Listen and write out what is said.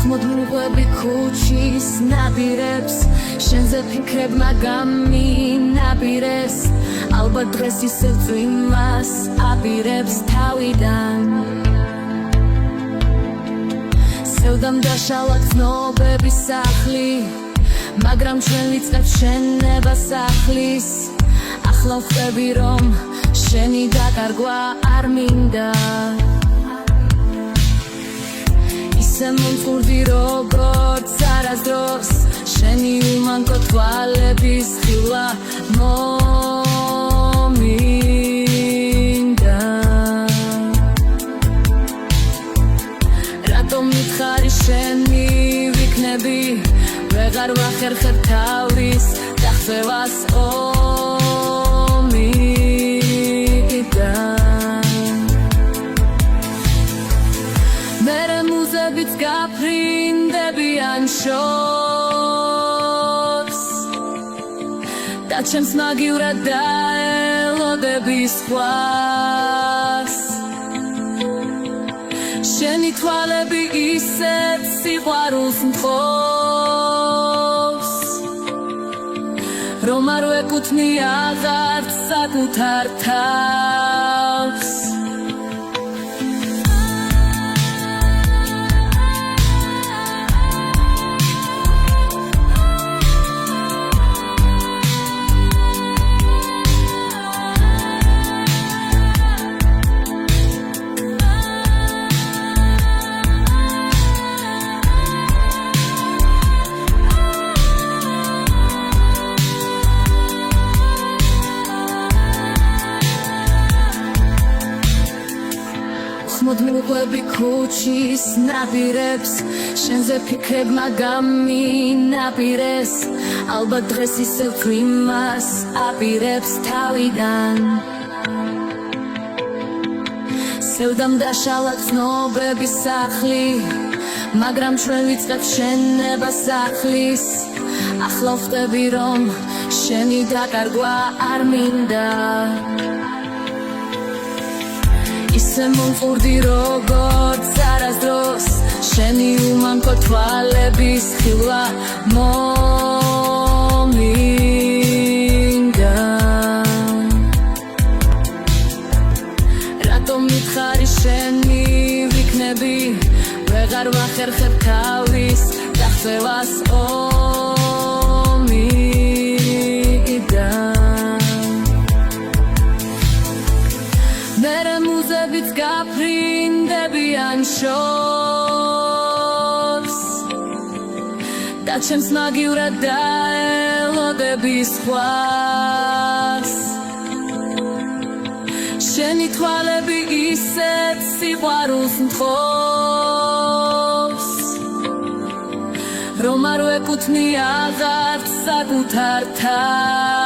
ხმოდმუღვები ქუჩის ნაპირებს შენზე ფიქრებ მაგამინაპირეს ალბათ დღეს ისევ წვიმას აპირებს თავიდან სევდამ დაშალა ცნობების სახლი მაგრამ ჩვენ ვიწყებ შენებას ახლის ახლა ვხვდები რომ შენი დაკარგვა არ მინდა ისე მომწურდი როგორც არასდროს შენი უმანკო თვალების ხილვა მომინდა რატომ მითხარი შენი ვიქნები ვეღარ ვახერხებ თავის დახსევას მერე მუზებიც გაფრინდებიან შორს და ჩემს მაგივრად დაელოდები სხვას შენი თვალები ისეთ სიყვარულს მთხოვს რომ არ ვეკუთვნი აღარც საკუთარ თავს ხმოდმუღვები ქუჩის ნაპირებს შენზე ფიქრებ მაგამინაპირეს ალბათ დღეს ისევ წვიმას აპირებს თავიდან სევდამ დაშალა ცნობების სახლი მაგრამ ჩვენ ვიწყებ შენებას ახლის ახლა ვხვდები რომ შენი დაკარგვა არ მინდა ისე მომწურდი როგორც არასდროს შენი უმანკო თვალების ხილვა მომინდა რატომ მითხარი შენი ვიქნები ვეღარ ვახერხებ თავის დახსევას მერე მუზებიც გაფრინდებიან შორს და ჩემს მაგივრად დაელოდები სხვას შენი თვალები ისეთ სიყვარულს მთხოვს რომ არ ვეკუთვნი აღარც საკუთარ თავს